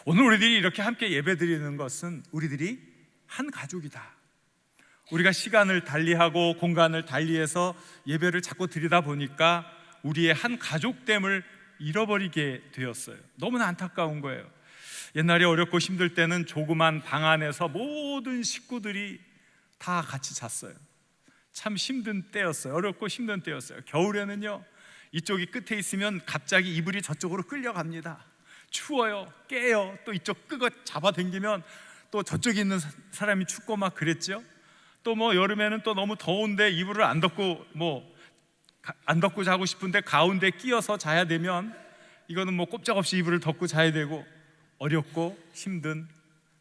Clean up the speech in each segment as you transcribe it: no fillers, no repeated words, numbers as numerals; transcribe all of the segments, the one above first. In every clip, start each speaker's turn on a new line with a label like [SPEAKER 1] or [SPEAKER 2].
[SPEAKER 1] 오늘 우리들이 이렇게 함께 예배드리는 것은 우리들이 한 가족이다. 우리가 시간을 달리하고 공간을 달리해서 예배를 자꾸 드리다 보니까 우리의 한 가족됨을 잃어버리게 되었어요. 너무나 안타까운 거예요. 옛날에 어렵고 힘들 때는 조그만 방 안에서 모든 식구들이 다 같이 잤어요. 참 힘든 때였어요. 어렵고 힘든 때였어요. 겨울에는요, 이쪽이 끝에 있으면 갑자기 이불이 저쪽으로 끌려갑니다. 추워요, 깨요. 또 이쪽 끄고 잡아당기면 또 저쪽에 있는 사람이 춥고 막 그랬죠. 또 뭐 여름에는 또 너무 더운데 이불을 안 덮고 안 덮고 자고 싶은데 가운데 끼어서 자야 되면 이거는 뭐 꼼짝없이 이불을 덮고 자야 되고, 어렵고 힘든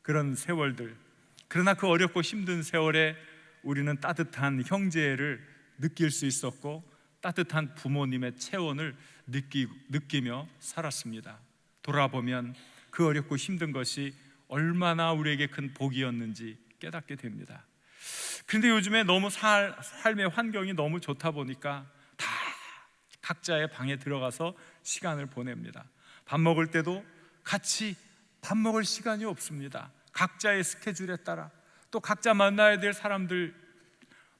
[SPEAKER 1] 그런 세월들. 그러나 그 어렵고 힘든 세월에 우리는 따뜻한 형제를 느낄 수 있었고 따뜻한 부모님의 체온을 느끼며 살았습니다. 돌아보면 그 어렵고 힘든 것이 얼마나 우리에게 큰 복이었는지 깨닫게 됩니다. 그런데 요즘에 너무 삶의 환경이 너무 좋다 보니까 다 각자의 방에 들어가서 시간을 보냅니다. 밥 먹을 때도 같이 밥 먹을 시간이 없습니다. 각자의 스케줄에 따라 또 각자 만나야 될 사람들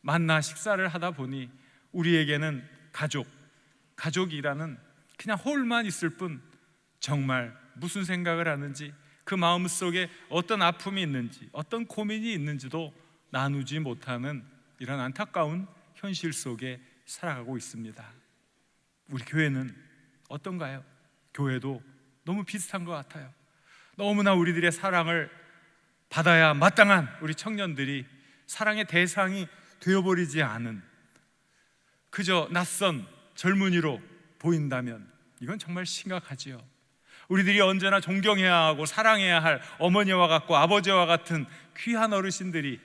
[SPEAKER 1] 만나 식사를 하다 보니 우리에게는 가족이라는 그냥 홀만 있을 뿐 정말 무슨 생각을 하는지, 그 마음속에 어떤 아픔이 있는지, 어떤 고민이 있는지도 나누지 못하는 이런 안타까운 현실 속에 살아가고 있습니다. 우리 교회는 어떤가요? 교회도 너무 비슷한 것 같아요. 너무나 우리들의 사랑을 받아야 마땅한 우리 청년들이 사랑의 대상이 되어버리지 않은, 그저 낯선 젊은이로 보인다면 이건 정말 심각하지요. 우리들이 언제나 존경해야 하고 사랑해야 할 어머니와 같고 아버지와 같은 귀한 어르신들이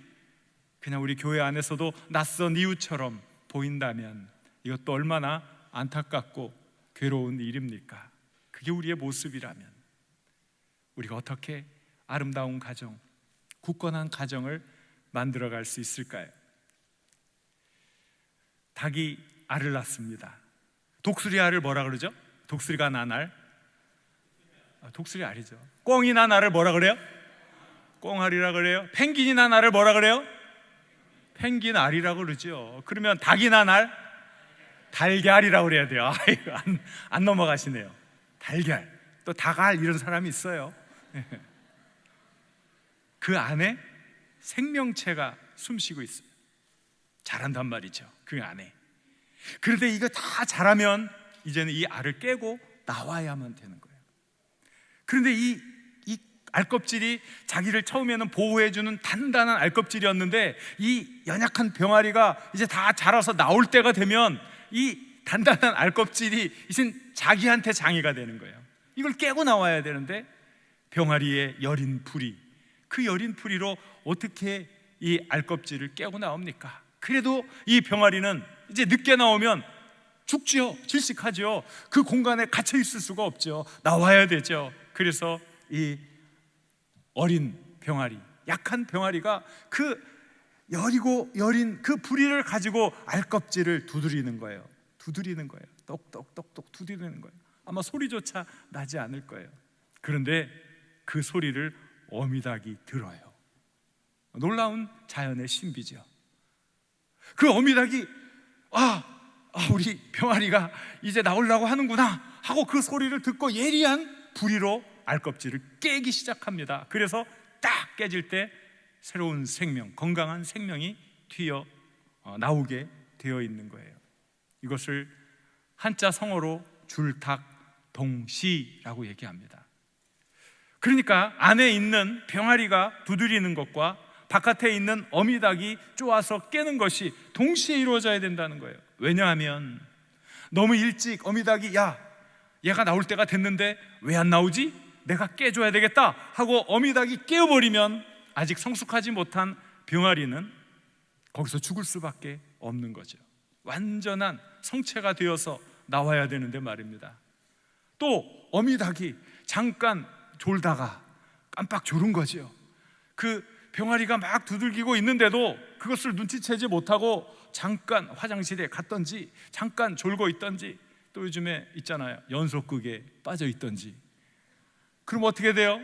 [SPEAKER 1] 그냥 우리 교회 안에서도 낯선 이웃처럼 보인다면 이것도 얼마나 안타깝고 괴로운 일입니까? 그게 우리의 모습이라면 우리가 어떻게 아름다운 가정, 굳건한 가정을 만들어갈 수 있을까요? 닭이 알을 낳습니다. 독수리 알을 뭐라 그러죠? 독수리가 낳은 알? 독수리 알이죠. 꽁이 낳은 알을 뭐라 그래요? 꽁알이라 그래요. 펭귄이 낳은 알을 뭐라 그래요? 펭귄 알이라고 그러죠. 그러면 닭이 낳은 알? 달걀이라고 그래야 돼요. 안 넘어가시네요. 달걀, 또 닭알 이런 사람이 있어요. 그 안에 생명체가 숨쉬고 있어요. 자란단 말이죠, 그 안에. 그런데 이거 다 자라면 이제는 이 알을 깨고 나와야만 되는 거예요. 그런데 이 알껍질이 자기를 처음에는 보호해주는 단단한 알껍질이었는데 이 연약한 병아리가 이제 다 자라서 나올 때가 되면 이 단단한 알껍질이 이제 자기한테 장애가 되는 거예요. 이걸 깨고 나와야 되는데 병아리의 여린 풀이, 그 여린 풀이로 어떻게 이 알껍질을 깨고 나옵니까? 그래도 이 병아리는 이제 늦게 나오면 죽지요. 질식하죠. 그 공간에 갇혀 있을 수가 없죠. 나와야 되죠. 그래서 이 어린 병아리, 약한 병아리가 그 여리고 여린 그 부리를 가지고 알껍질을 두드리는 거예요. 똑똑똑똑 두드리는 거예요. 아마 소리조차 나지 않을 거예요. 그런데 그 소리를 어미닭이 들어요. 놀라운 자연의 신비죠. 그 어미닭이 우리 병아리가 이제 나오려고 하는구나 하고 그 소리를 듣고 예리한 부리로 알껍질을 깨기 시작합니다. 그래서 딱 깨질 때 새로운 생명, 건강한 생명이 튀어 나오게 되어 있는 거예요. 이것을 한자 성어로 줄닭동시라고 얘기합니다. 그러니까 안에 있는 병아리가 두드리는 것과 바깥에 있는 어미닭이 쪼아서 깨는 것이 동시에 이루어져야 된다는 거예요. 왜냐하면 너무 일찍 어미닭이 얘가 나올 때가 됐는데 왜 안 나오지? 내가 깨줘야 되겠다 하고 어미닭이 깨어버리면 아직 성숙하지 못한 병아리는 거기서 죽을 수밖에 없는 거죠. 완전한 성체가 되어서 나와야 되는데 말입니다. 또 어미닭이 잠깐 졸다가 깜빡 졸은 거죠. 그 병아리가 막 두들기고 있는데도 그것을 눈치채지 못하고 잠깐 화장실에 갔던지 잠깐 졸고 있던지, 또 요즘에 있잖아요, 연속극에 빠져 있던지. 그럼 어떻게 돼요?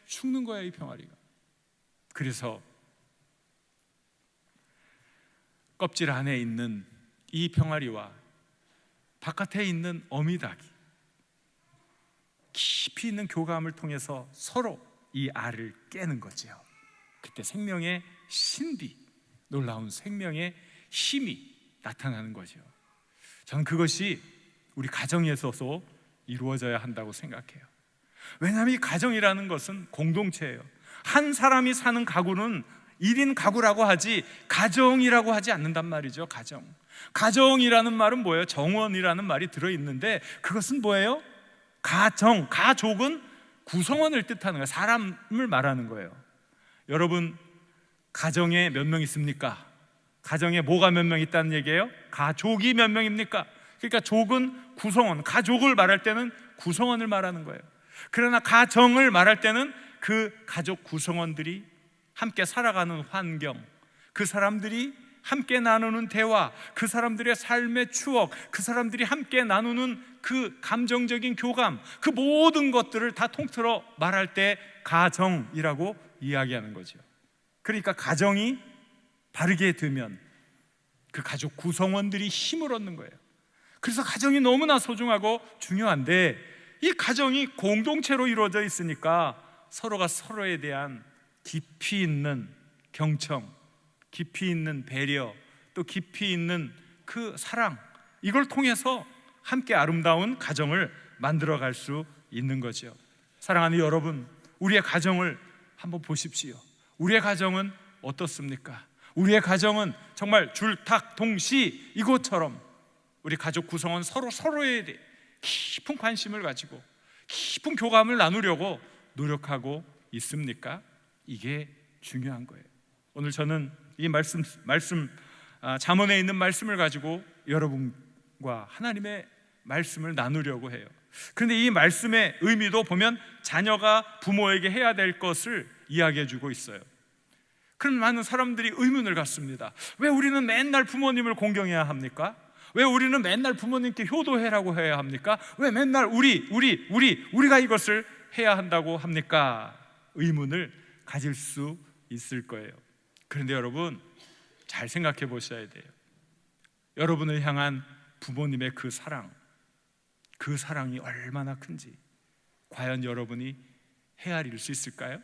[SPEAKER 1] 죽는 거야, 이 병아리가. 그래서 껍질 안에 있는 이 병아리와 바깥에 있는 어미닭이 깊이 있는 교감을 통해서 서로 이 알을 깨는 거죠. 그때 생명의 신비, 놀라운 생명의 힘이 나타나는 거죠. 저는 그것이 우리 가정에서도 이루어져야 한다고 생각해요. 왜냐하면 이 가정이라는 것은 공동체예요. 한 사람이 사는 가구는 1인 가구라고 하지 가정이라고 하지 않는단 말이죠. 가정이라는 말은 뭐예요? 정원이라는 말이 들어있는데 그것은 뭐예요? 가족은 구성원을 뜻하는 거예요. 사람을 말하는 거예요. 여러분, 가정에 몇 명 있습니까? 가정에 뭐가 몇 명 있다는 얘기예요? 가족이 몇 명입니까? 그러니까 족은 구성원, 가족을 말할 때는 구성원을 말하는 거예요. 그러나 가정을 말할 때는 그 가족 구성원들이 함께 살아가는 환경, 그 사람들이 함께 나누는 대화, 그 사람들의 삶의 추억, 그 사람들이 함께 나누는 그 감정적인 교감, 그 모든 것들을 다 통틀어 말할 때 가정이라고 이야기하는 거죠. 그러니까 가정이 바르게 되면 그 가족 구성원들이 힘을 얻는 거예요. 그래서 가정이 너무나 소중하고 중요한데 이 가정이 공동체로 이루어져 있으니까 서로가 서로에 대한 깊이 있는 경청, 깊이 있는 배려, 또 깊이 있는 그 사랑, 이걸 통해서 함께 아름다운 가정을 만들어갈 수 있는 거죠. 사랑하는 여러분, 우리의 가정을 한번 보십시오. 우리의 가정은 어떻습니까? 우리의 가정은 정말 줄탁동시 이곳처럼 우리 가족 구성원 서로에 대해 깊은 관심을 가지고 깊은 교감을 나누려고 노력하고 있습니까? 이게 중요한 거예요. 오늘 저는 이 말씀 잠언에 있는 말씀을 가지고 여러분과 하나님의 말씀을 나누려고 해요. 그런데 이 말씀의 의미도 보면 자녀가 부모에게 해야 될 것을 이야기해 주고 있어요. 그럼 많은 사람들이 의문을 갖습니다. 왜 우리는 맨날 부모님을 공경해야 합니까? 왜 우리는 맨날 부모님께 효도해라고 해야 합니까? 왜 맨날 우리가 이것을 해야 한다고 합니까? 의문을 가질 수 있을 거예요. 그런데 여러분, 잘 생각해 보셔야 돼요. 여러분을 향한 부모님의 그 사랑이 얼마나 큰지 과연 여러분이 헤아릴 수 있을까요?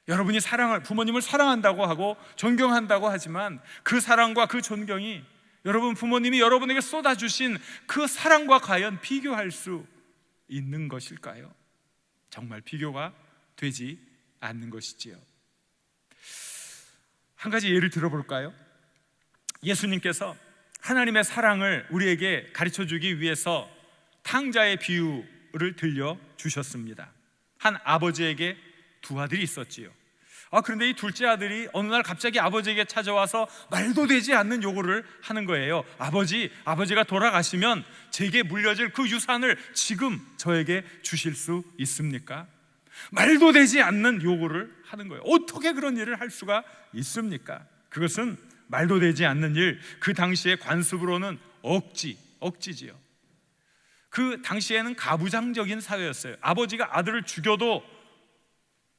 [SPEAKER 1] 여러분이 부모님을 사랑한다고 하고 존경한다고 하지만 그 사랑과 그 존경이 여러분 부모님이 여러분에게 쏟아주신 그 사랑과 과연 비교할 수 있는 것일까요? 정말 비교가 되지 않는 것이지요. 한 가지 예를 들어볼까요? 예수님께서 하나님의 사랑을 우리에게 가르쳐주기 위해서 탕자의 비유를 들려주셨습니다. 한 아버지에게 두 아들이 있었지요. 그런데 이 둘째 아들이 어느 날 갑자기 아버지에게 찾아와서 말도 되지 않는 요구를 하는 거예요. 아버지가 돌아가시면 제게 물려질 그 유산을 지금 저에게 주실 수 있습니까? 말도 되지 않는 요구를 하는 거예요. 어떻게 그런 일을 할 수가 있습니까? 그것은 말도 되지 않는 일, 그 당시의 관습으로는 억지지요. 그 당시에는 가부장적인 사회였어요. 아버지가 아들을 죽여도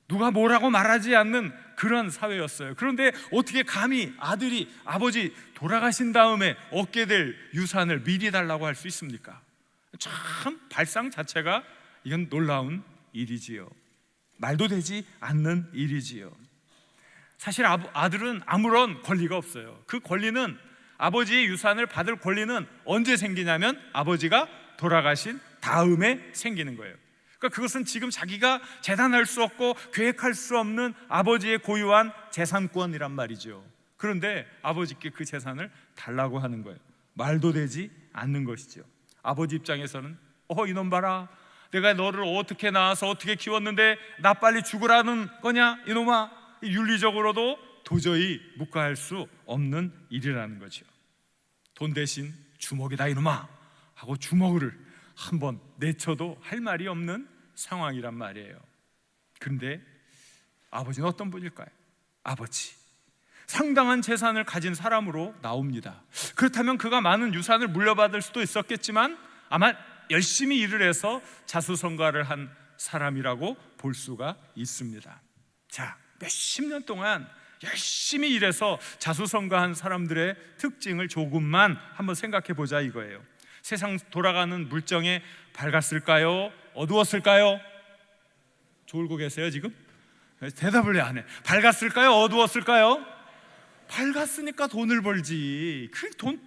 [SPEAKER 1] 누가 뭐라고 말하지 않는 그런 사회였어요. 그런데 어떻게 감히 아버지 돌아가신 다음에 얻게 될 유산을 미리 달라고 할 수 있습니까? 참 발상 자체가 이건 놀라운 일이지요. 말도 되지 않는 일이지요. 사실 아들은 아무런 권리가 없어요. 그 권리는, 아버지의 유산을 받을 권리는 언제 생기냐면 아버지가 돌아가신 다음에 생기는 거예요. 그러니까 그것은 지금 자기가 재단할 수 없고 계획할 수 없는 아버지의 고유한 재산권이란 말이죠. 그런데 아버지께 그 재산을 달라고 하는 거예요. 말도 되지 않는 것이죠. 아버지 입장에서는 이놈 봐라, 내가 너를 어떻게 낳아서 어떻게 키웠는데 나 빨리 죽으라는 거냐 이놈아. 윤리적으로도 도저히 묵과할 수 없는 일이라는 거죠. 돈 대신 주먹이다 이놈아 하고 주먹을 한번 내쳐도 할 말이 없는 상황이란 말이에요. 그런데 아버지는 어떤 분일까요? 아버지, 상당한 재산을 가진 사람으로 나옵니다. 그렇다면 그가 많은 유산을 물려받을 수도 있었겠지만 아마 열심히 일을 해서 자수성가를 한 사람이라고 볼 수가 있습니다. 자, 몇십 년 동안 열심히 일해서 자수성가한 사람들의 특징을 조금만 한번 생각해 보자 이거예요. 세상 돌아가는 물정에 밝았을까요? 어두웠을까요? 졸고 계세요 지금? 대답을 왜 안 해? 밝았을까요? 어두웠을까요? 밝았으니까 돈을 벌지.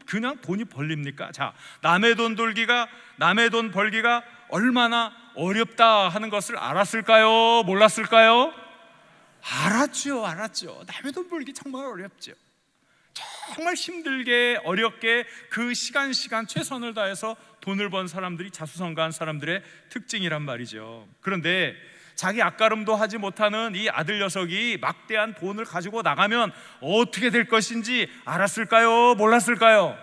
[SPEAKER 1] 그냥 돈이 벌립니까? 자, 남의 돈 벌기가 얼마나 어렵다 하는 것을 알았을까요? 몰랐을까요? 알았죠. 남의 돈 벌기 정말 어렵죠. 정말 힘들게 어렵게 그 시간 최선을 다해서 돈을 번 사람들이 자수성가한 사람들의 특징이란 말이죠. 그런데 자기 앞가름도 하지 못하는 이 아들 녀석이 막대한 돈을 가지고 나가면 어떻게 될 것인지 알았을까요? 몰랐을까요?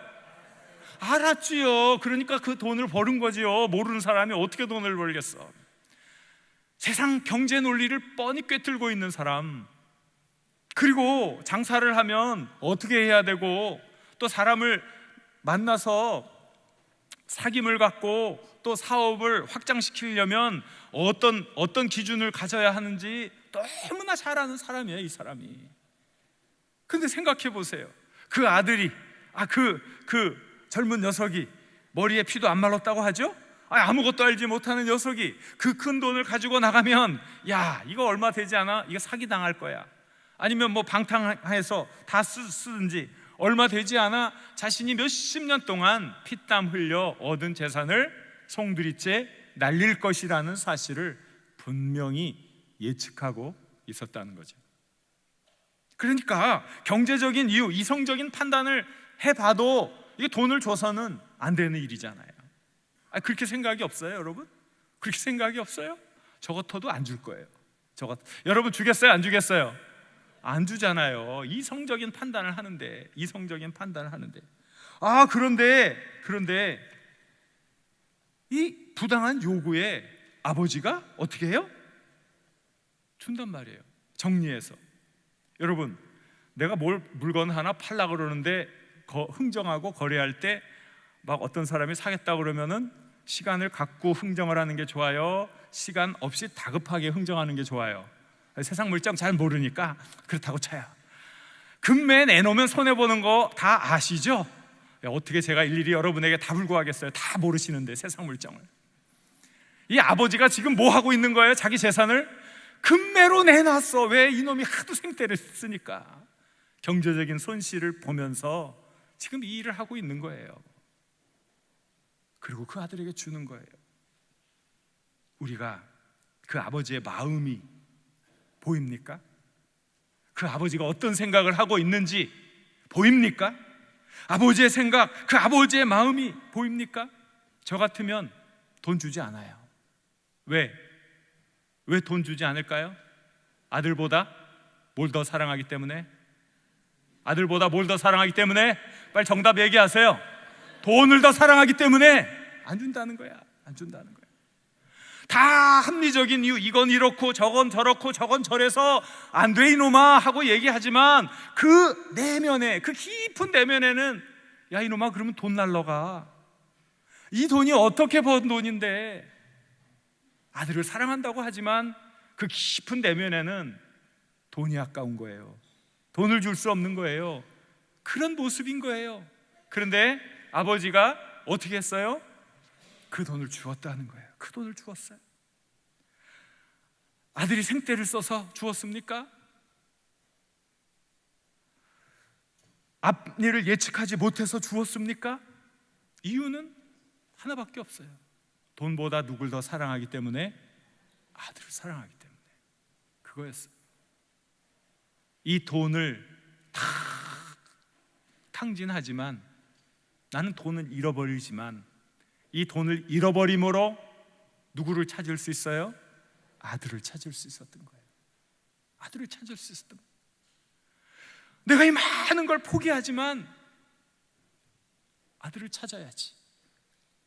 [SPEAKER 1] 알았지요. 그러니까 그 돈을 버는 거지요. 모르는 사람이 어떻게 돈을 벌겠어? 세상 경제 논리를 뻔히 꿰뚫고 있는 사람, 그리고 장사를 하면 어떻게 해야 되고, 또 사람을 만나서 사귐을 갖고 또 사업을 확장시키려면 어떤 기준을 가져야 하는지 너무나 잘 아는 사람이에요, 이 사람이. 근데 생각해 보세요. 그 아들이, 그 젊은 녀석이 머리에 피도 안 말랐다고 하죠? 아무것도 알지 못하는 녀석이 그 큰 돈을 가지고 나가면, 야, 이거 얼마 되지 않아? 이거 사기당할 거야. 아니면 뭐 방탕해서 다 쓰든지, 얼마 되지 않아 자신이 몇십 년 동안 피땀 흘려 얻은 재산을 송두리째 날릴 것이라는 사실을 분명히 예측하고 있었다는 거죠. 그러니까 경제적인 이유, 이성적인 판단을 해봐도 이게 돈을 줘서는 안 되는 일이잖아요. 그렇게 생각이 없어요, 여러분? 그렇게 생각이 없어요? 저 같아도 안 줄 거예요. 여러분 주겠어요, 안 주겠어요? 안 주잖아요. 이성적인 판단을 하는데. 그런데 이 부당한 요구에 아버지가 어떻게 해요? 준단 말이에요. 정리해서. 여러분, 내가 물건 하나 팔려고 그러는데 흥정하고 거래할 때 막 어떤 사람이 사겠다고 그러면은 시간을 갖고 흥정을 하는 게 좋아요? 시간 없이 다급하게 흥정하는 게 좋아요? 세상 물정 잘 모르니까 그렇다고 쳐요. 금매 내놓으면 손해보는 거 다 아시죠? 어떻게 제가 일일이 여러분에게 답을 구하겠어요? 다 모르시는데, 세상 물정을. 이 아버지가 지금 뭐 하고 있는 거예요? 자기 재산을 금매로 내놨어. 왜? 이놈이 하도 생떼를 쓰니까. 경제적인 손실을 보면서 지금 이 일을 하고 있는 거예요. 그리고 그 아들에게 주는 거예요. 우리가 그 아버지의 마음이 보입니까? 그 아버지가 어떤 생각을 하고 있는지 보입니까? 아버지의 생각, 그 아버지의 마음이 보입니까? 저 같으면 돈 주지 않아요. 왜 돈 주지 않을까요? 아들보다 뭘 더 사랑하기 때문에? 아들보다 뭘 더 사랑하기 때문에? 빨리 정답 얘기하세요. 돈을 더 사랑하기 때문에 안 준다는 거야. 다 합리적인 이유, 이건 이렇고 저건 저렇고 저건 저래서 안 돼 이놈아 하고 얘기하지만 그 내면에, 그 깊은 내면에는, 야 이놈아, 그러면 돈 날러가. 이 돈이 어떻게 번 돈인데. 아들을 사랑한다고 하지만 그 깊은 내면에는 돈이 아까운 거예요. 돈을 줄 수 없는 거예요. 그런 모습인 거예요. 그런데 아버지가 어떻게 했어요? 그 돈을 주었다는 거예요. 그 돈을 주었어요. 아들이 생떼를 써서 주었습니까? 앞일을 예측하지 못해서 주었습니까? 이유는 하나밖에 없어요. 돈보다 누굴 더 사랑하기 때문에? 아들을 사랑하기 때문에. 그거였어요. 이 돈을 다 탕진하지만, 나는 돈을 잃어버리지만, 이 돈을 잃어버림으로 누구를 찾을 수 있어요? 아들을 찾을 수 있었던 거예요. 아들을 찾을 수 있었던 거예요. 내가 이 많은 걸 포기하지만 아들을 찾아야지.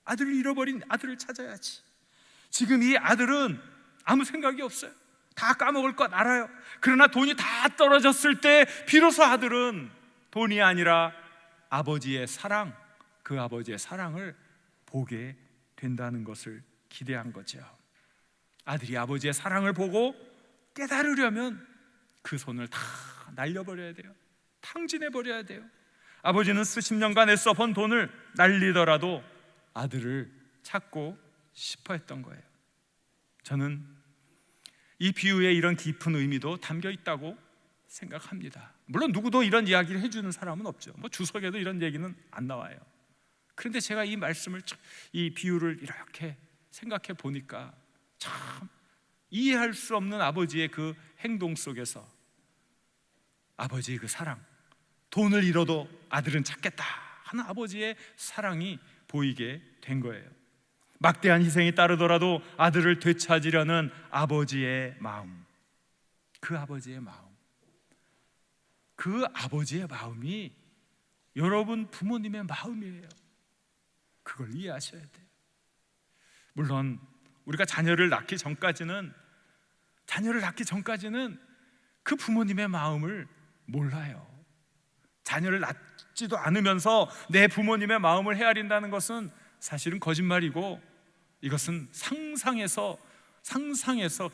[SPEAKER 1] 아들을 잃어버린 아들을 찾아야지. 지금 이 아들은 아무 생각이 없어요. 다 까먹을 것 알아요. 그러나 돈이 다 떨어졌을 때 비로소 아들은 돈이 아니라 아버지의 사랑, 그 아버지의 사랑을 보게 된다는 것을 기대한 거죠. 아들이 아버지의 사랑을 보고 깨달으려면 그 손을 다 날려버려야 돼요. 탕진해버려야 돼요. 아버지는 수십 년간 애써 번 돈을 날리더라도 아들을 찾고 싶어 했던 거예요. 저는 이 비유에 이런 깊은 의미도 담겨 있다고 생각합니다. 물론 누구도 이런 이야기를 해주는 사람은 없죠. 주석에도 이런 얘기는 안 나와요. 그런데 제가 이 말씀을, 이 비유를 이렇게 생각해 보니까 참 이해할 수 없는 아버지의 그 행동 속에서 아버지의 그 사랑, 돈을 잃어도 아들은 찾겠다 하는 아버지의 사랑이 보이게 된 거예요. 막대한 희생이 따르더라도 아들을 되찾으려는 아버지의 마음, 그 아버지의 마음, 그 아버지의 마음이 여러분 부모님의 마음이에요. 그걸 이해하셔야 돼요. 물론 우리가 자녀를 낳기 전까지는 그 부모님의 마음을 몰라요. 자녀를 낳지도 않으면서 내 부모님의 마음을 헤아린다는 것은 사실은 거짓말이고, 이것은 상상해서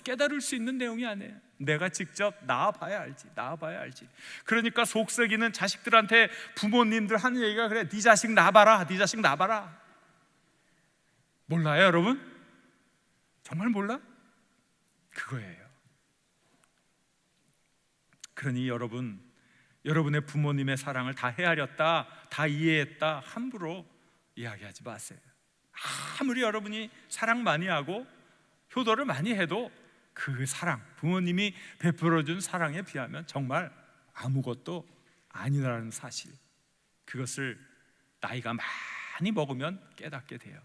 [SPEAKER 1] 깨달을 수 있는 내용이 아니에요. 내가 직접 낳아봐야 알지. 그러니까 속썩이는 자식들한테 부모님들 하는 얘기가 그래. 네 자식 낳아봐라. 몰라요 여러분? 정말 몰라? 그거예요. 그러니 여러분의 부모님의 사랑을 다 헤아렸다, 다 이해했다 함부로 이야기하지 마세요. 아무리 여러분이 사랑 많이 하고 효도를 많이 해도 그 사랑, 부모님이 베풀어준 사랑에 비하면 정말 아무것도 아니라는 사실, 그것을 나이가 많이 먹으면 깨닫게 돼요.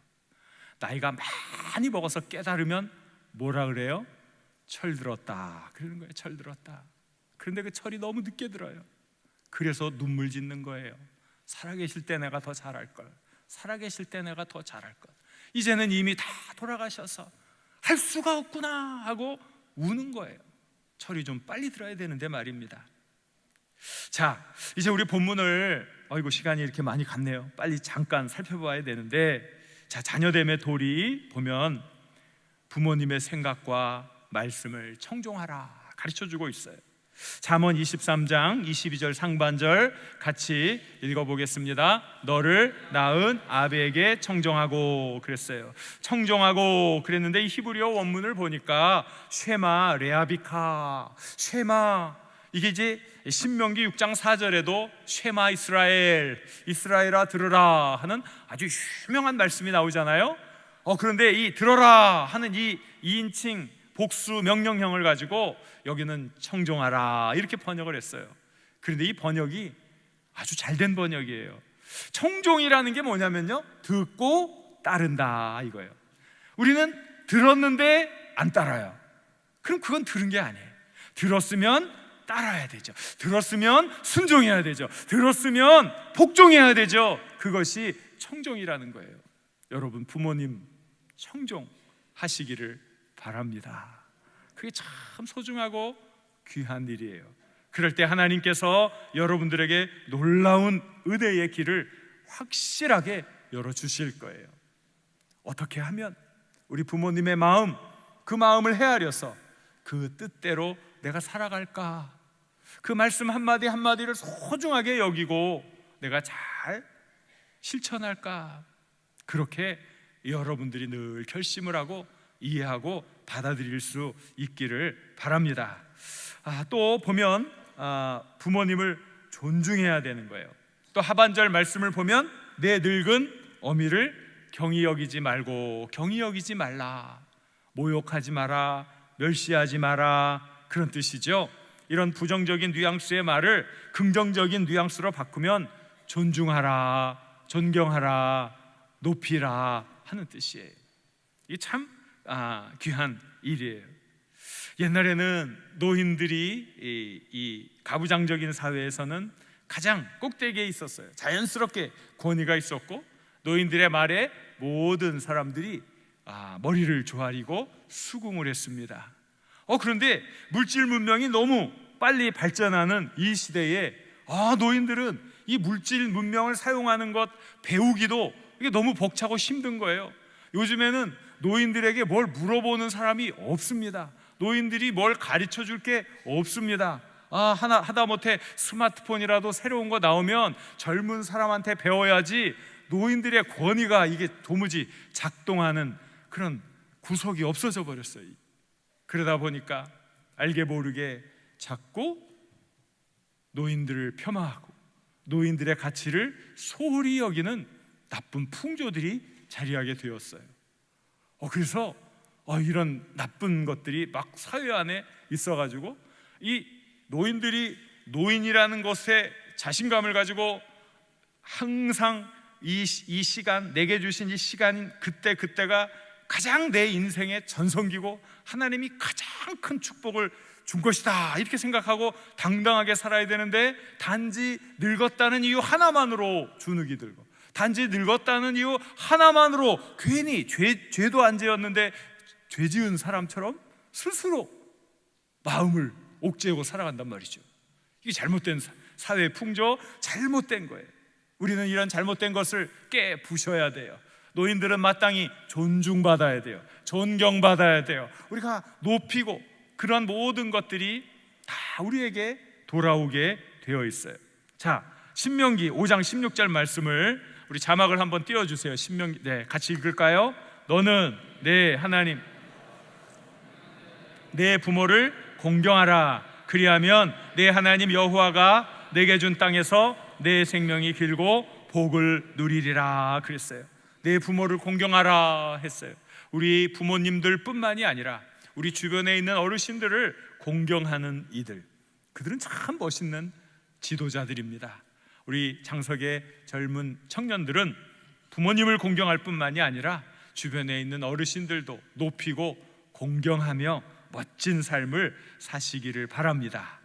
[SPEAKER 1] 나이가 많이 먹어서 깨달으면 뭐라 그래요? 철들었다 그러는 거예요. 철들었다. 그런데 그 철이 너무 늦게 들어요. 그래서 눈물 짓는 거예요. 살아계실 때 내가 더 잘할걸, 살아계실 때 내가 더 잘할걸. 이제는 이미 다 돌아가셔서 할 수가 없구나 하고 우는 거예요. 철이 좀 빨리 들어야 되는데 말입니다. 자, 이제 우리 본문을 시간이 이렇게 많이 갔네요. 빨리 잠깐 살펴봐야 되는데, 자, 자녀됨의 도리 보면 부모님의 생각과 말씀을 청종하라 가르쳐주고 있어요. 잠언 23장 22절 상반절 같이 읽어보겠습니다. 너를 낳은 아비에게 청종하고 그랬어요. 청종하고 그랬는데 이 히브리어 원문을 보니까 쉐마 레아비카, 쉐마, 이게 이제 신명기 6장 4절에도 쉐마 이스라엘아 들으라 하는 아주 유명한 말씀이 나오잖아요. 그런데 이 들어라 하는 이 2인칭 복수 명령형을 가지고 여기는 청종하라 이렇게 번역을 했어요. 그런데 이 번역이 아주 잘된 번역이에요. 청종이라는 게 뭐냐면요, 듣고 따른다 이거예요. 우리는 들었는데 안 따라요. 그럼 그건 들은 게 아니에요. 들었으면 따라야 되죠. 들었으면 순종해야 되죠. 들었으면 복종해야 되죠. 그것이 청종이라는 거예요. 여러분 부모님 청종하시기를 바랍니다. 그게 참 소중하고 귀한 일이에요. 그럴 때 하나님께서 여러분들에게 놀라운 은혜의 길을 확실하게 열어주실 거예요. 어떻게 하면 우리 부모님의 마음, 그 마음을 헤아려서 그 뜻대로 내가 살아갈까? 그 말씀 한마디 한마디를 소중하게 여기고 내가 잘 실천할까? 그렇게 여러분들이 늘 결심을 하고 이해하고 받아들일 수 있기를 바랍니다. 또 보면 부모님을 존중해야 되는 거예요. 또 하반절 말씀을 보면 내 늙은 어미를 경히 여기지 말라, 모욕하지 마라, 멸시하지 마라, 그런 뜻이죠. 이런 부정적인 뉘앙스의 말을 긍정적인 뉘앙스로 바꾸면 존중하라, 존경하라, 높이라 하는 뜻이에요. 이게 참 귀한 일이에요. 옛날에는 노인들이 이 가부장적인 사회에서는 가장 꼭대기에 있었어요. 자연스럽게 권위가 있었고 노인들의 말에 모든 사람들이 머리를 조아리고 수긍을 했습니다. 그런데 물질 문명이 너무 빨리 발전하는 이 시대에 노인들은 이 물질 문명을 사용하는 것 배우기도 이게 너무 벅차고 힘든 거예요. 요즘에는 노인들에게 뭘 물어보는 사람이 없습니다. 노인들이 뭘 가르쳐 줄 게 없습니다. 하다못해 스마트폰이라도 새로운 거 나오면 젊은 사람한테 배워야지 노인들의 권위가 이게 도무지 작동하는 그런 구석이 없어져 버렸어요. 그러다 보니까 알게 모르게 자꾸 노인들을 폄하하고 노인들의 가치를 소홀히 여기는 나쁜 풍조들이 자리하게 되었어요. 그래서 이런 나쁜 것들이 막 사회 안에 있어가지고 이 노인들이 노인이라는 것에 자신감을 가지고 항상 이 시간, 내게 주신 이 시간, 그때가 가장 내 인생의 전성기고 하나님이 가장 큰 축복을 준 것이다 이렇게 생각하고 당당하게 살아야 되는데, 단지 늙었다는 이유 하나만으로 주눅이 들고, 단지 늙었다는 이유 하나만으로 괜히 죄도 안 지었는데 죄 지은 사람처럼 스스로 마음을 옥죄고 살아간단 말이죠. 이게 잘못된 사회 풍조, 잘못된 거예요. 우리는 이런 잘못된 것을 깨부셔야 돼요. 노인들은 마땅히 존중받아야 돼요. 존경받아야 돼요. 우리가 높이고 그런 모든 것들이 다 우리에게 돌아오게 되어 있어요. 자, 신명기 5장 16절 말씀을 우리 자막을 한번 띄워주세요. 신명기, 같이 읽을까요? 너는 내 하나님 내 부모를 공경하라. 그리하면 내 하나님 여호와가 내게 준 땅에서 내 생명이 길고 복을 누리리라 그랬어요. 내 부모를 공경하라 했어요. 우리 부모님들 뿐만이 아니라 우리 주변에 있는 어르신들을 공경하는 이들, 그들은 참 멋있는 지도자들입니다. 우리 장석의 젊은 청년들은 부모님을 공경할 뿐만이 아니라 주변에 있는 어르신들도 높이고 공경하며 멋진 삶을 사시기를 바랍니다.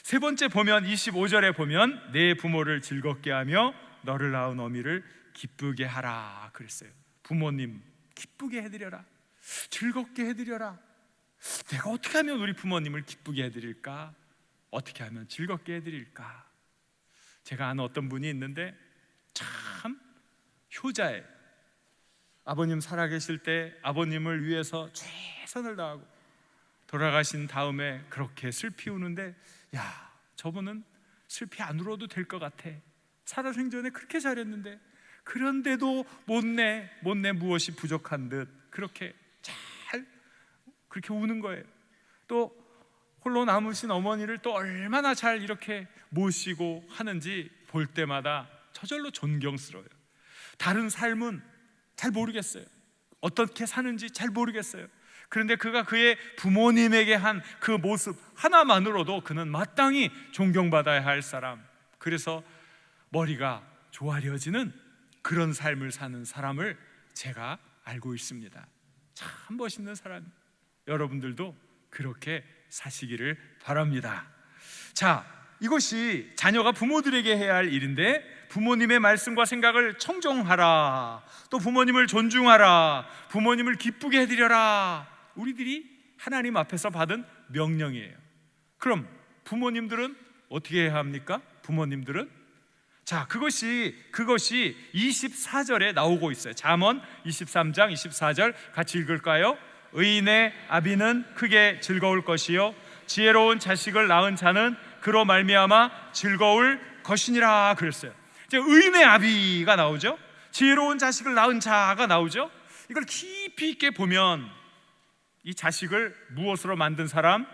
[SPEAKER 1] 세 번째 보면 25절에 보면 내 부모를 즐겁게 하며 너를 낳은 어미를 기쁘게 하라 그랬어요. 부모님 기쁘게 해드려라, 즐겁게 해드려라. 내가 어떻게 하면 우리 부모님을 기쁘게 해드릴까? 어떻게 하면 즐겁게 해드릴까? 제가 아는 어떤 분이 있는데 참 효자예요. 아버님 살아계실 때 아버님을 위해서 최선을 다하고 돌아가신 다음에 그렇게 슬피 우는데, 야, 저분은 슬피 안 울어도 될 것 같아. 살아생전에 그렇게 잘했는데 그런데도 못내 무엇이 부족한 듯 그렇게 그렇게 우는 거예요. 또 홀로 남으신 어머니를 또 얼마나 잘 이렇게 모시고 하는지 볼 때마다 저절로 존경스러워요. 다른 삶은 잘 모르겠어요. 어떻게 사는지 잘 모르겠어요. 그런데 그가 그의 부모님에게 한 그 모습 하나만으로도 그는 마땅히 존경받아야 할 사람, 그래서 머리가 조아려지는 그런 삶을 사는 사람을 제가 알고 있습니다. 참 멋있는 사람, 여러분들도 그렇게 사시기를 바랍니다. 자, 이것이 자녀가 부모들에게 해야 할 일인데, 부모님의 말씀과 생각을 청종하라, 또 부모님을 존중하라, 부모님을 기쁘게 해드려라, 우리들이 하나님 앞에서 받은 명령이에요. 그럼 부모님들은 어떻게 해야 합니까? 부모님들은 그것이 24절에 나오고 있어요. 잠언 23장 24절 같이 읽을까요? 의인의 아비는 크게 즐거울 것이요 지혜로운 자식을 낳은 자는 그로 말미암아 즐거울 것이니라 그랬어요. 이제 의인의 아비가 나오죠. 지혜로운 자식을 낳은 자가 나오죠. 이걸 깊이 있게 보면 이 자식을 무엇으로 만든 사람?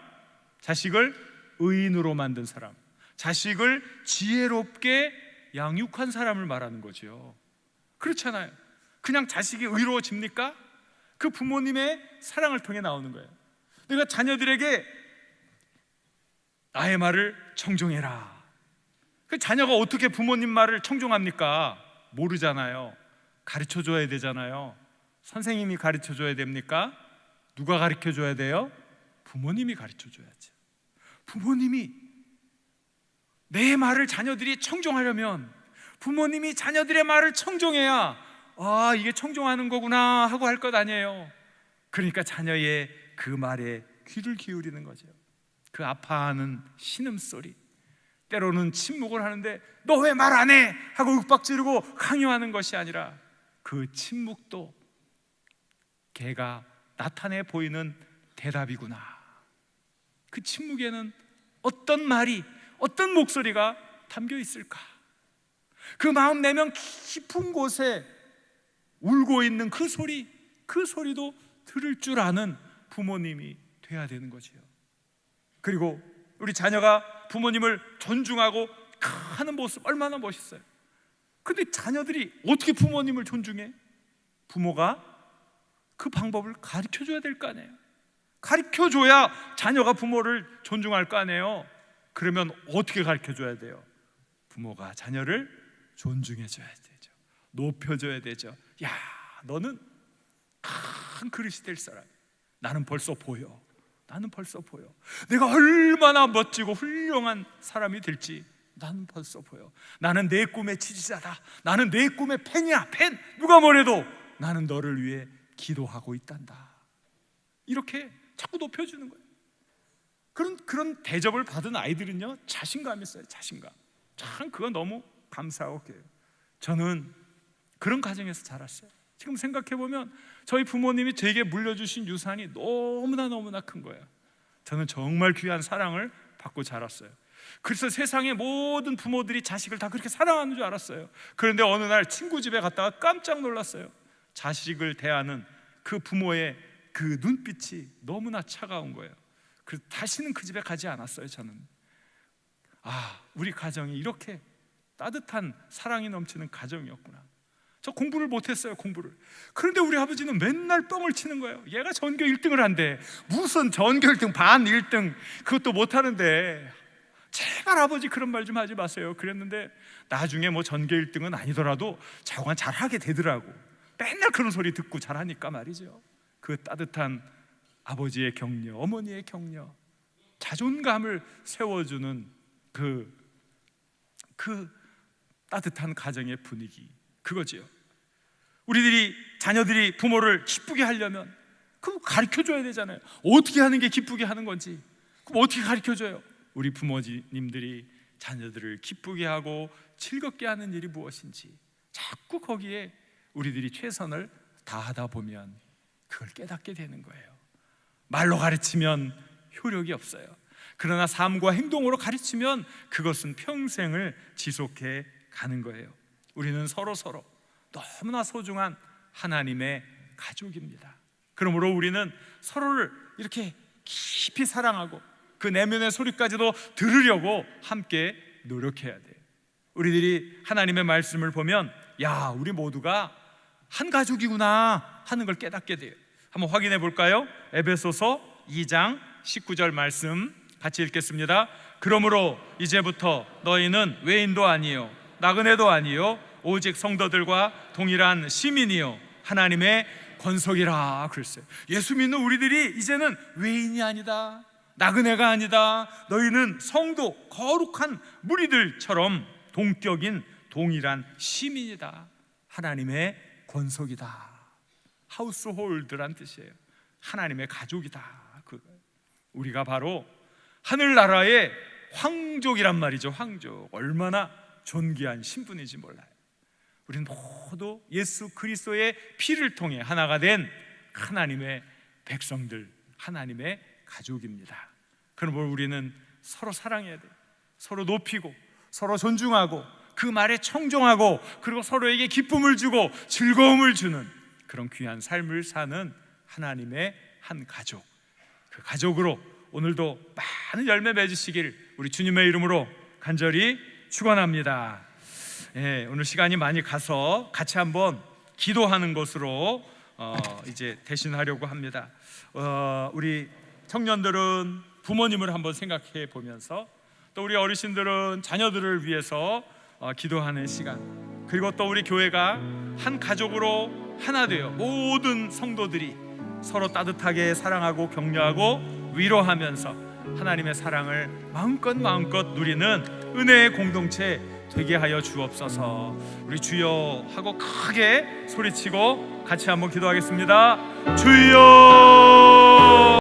[SPEAKER 1] 자식을 의인으로 만든 사람, 자식을 지혜롭게 양육한 사람을 말하는 거죠. 그렇잖아요. 그냥 자식이 의로워집니까? 그 부모님의 사랑을 통해 나오는 거예요. 내가 자녀들에게 나의 말을 청종해라. 그 자녀가 어떻게 부모님 말을 청종합니까? 모르잖아요. 가르쳐줘야 되잖아요. 선생님이 가르쳐줘야 됩니까? 누가 가르쳐줘야 돼요? 부모님이 가르쳐줘야죠. 부모님이 내 말을 자녀들이 청종하려면 부모님이 자녀들의 말을 청종해야 이게 청종하는 거구나 하고 할 것 아니에요. 그러니까 자녀의 그 말에 귀를 기울이는 거죠. 그 아파하는 신음소리, 때로는 침묵을 하는데 너 왜 말 안 해? 하고 윽박지르고 강요하는 것이 아니라 그 침묵도 걔가 나타내 보이는 대답이구나. 그 침묵에는 어떤 말이, 어떤 목소리가 담겨 있을까? 그 마음 내면 깊은 곳에 울고 있는 그 소리도 들을 줄 아는 부모님이 돼야 되는 거지요. 그리고 우리 자녀가 부모님을 존중하고 하는 모습 얼마나 멋있어요. 근데 자녀들이 어떻게 부모님을 존중해? 부모가 그 방법을 가르쳐줘야 될 거 아니에요. 가르쳐줘야 자녀가 부모를 존중할 거 아니에요. 그러면 어떻게 가르쳐줘야 돼요? 부모가 자녀를 존중해줘야 되죠. 높여줘야 되죠. 야, 너는 큰 그릇이 될 사람. 나는 벌써 보여. 내가 얼마나 멋지고 훌륭한 사람이 될지 나는 벌써 보여. 나는 내 꿈의 지지자다. 나는 내 꿈의 팬이야. 팬. 누가 뭐래도 나는 너를 위해 기도하고 있단다. 이렇게 자꾸 높여주는 거예요. 그런 대접을 받은 아이들은요, 자신감이 있어요. 자신감. 참 그거 너무 감사하고 그래요. 저는 그런 가정에서 자랐어요. 지금 생각해보면 저희 부모님이 제게 물려주신 유산이 너무나 큰 거예요. 저는 정말 귀한 사랑을 받고 자랐어요. 그래서 세상의 모든 부모들이 자식을 다 그렇게 사랑하는 줄 알았어요. 그런데 어느 날 친구 집에 갔다가 깜짝 놀랐어요. 자식을 대하는 그 부모의 그 눈빛이 너무나 차가운 거예요. 그래서 다시는 그 집에 가지 않았어요. 저는 우리 가정이 이렇게 따뜻한 사랑이 넘치는 가정이었구나. 저 공부를 못했어요. 그런데 우리 아버지는 맨날 뻥을 치는 거예요. 얘가 전교 1등을 한대. 무슨 전교 1등, 반 1등 그것도 못하는데 제발 아버지 그런 말 좀 하지 마세요. 그랬는데 나중에 뭐 전교 1등은 아니더라도 자고간 잘하게 되더라고. 맨날 그런 소리 듣고 잘하니까 말이죠. 그 따뜻한 아버지의 격려, 어머니의 격려, 자존감을 세워주는 그 따뜻한 가정의 분위기, 그거지요. 우리들이 자녀들이 부모를 기쁘게 하려면 그럼 가르쳐줘야 되잖아요. 어떻게 하는 게 기쁘게 하는 건지. 그럼 어떻게 가르쳐줘요? 우리 부모님들이 자녀들을 기쁘게 하고 즐겁게 하는 일이 무엇인지 자꾸 거기에 우리들이 최선을 다하다 보면 그걸 깨닫게 되는 거예요. 말로 가르치면 효력이 없어요. 그러나 삶과 행동으로 가르치면 그것은 평생을 지속해 가는 거예요. 우리는 서로 너무나 소중한 하나님의 가족입니다. 그러므로 우리는 서로를 이렇게 깊이 사랑하고 그 내면의 소리까지도 들으려고 함께 노력해야 돼요. 우리들이 하나님의 말씀을 보면 우리 모두가 한 가족이구나 하는 걸 깨닫게 돼요. 한번 확인해 볼까요? 에베소서 2장 19절 말씀 같이 읽겠습니다. 그러므로 이제부터 너희는 외인도 아니요 나그네도 아니요 오직 성도들과 동일한 시민이요 하나님의 권속이라 그랬어요. 예수 믿는 우리들이 이제는 외인이 아니다, 나그네가 아니다. 너희는 성도, 거룩한 무리들처럼 동격인 동일한 시민이다. 하나님의 권속이다. 하우스홀드란 뜻이에요. 하나님의 가족이다. 우리가 바로 하늘나라의 황족이란 말이죠. 황족. 얼마나 존귀한 신분인지 몰라요. 우리는 모두 예수 그리스도의 피를 통해 하나가 된 하나님의 백성들, 하나님의 가족입니다. 그러므로 우리는 서로 사랑해야 돼요. 서로 높이고 서로 존중하고 그 말에 청종하고 그리고 서로에게 기쁨을 주고 즐거움을 주는 그런 귀한 삶을 사는 하나님의 한 가족, 그 가족으로 오늘도 많은 열매 맺으시길 우리 주님의 이름으로 간절히 축원합니다. 오늘 시간이 많이 가서 같이 한번 기도하는 것으로 이제 대신하려고 합니다. 우리 청년들은 부모님을 한번 생각해 보면서 또 우리 어르신들은 자녀들을 위해서 기도하는 시간, 그리고 또 우리 교회가 한 가족으로 하나 되어 모든 성도들이 서로 따뜻하게 사랑하고 격려하고 위로하면서 하나님의 사랑을 마음껏 누리는 은혜의 공동체 되게 하여 주옵소서. 우리 주여 하고 크게 소리치고 같이 한번 기도하겠습니다. 주여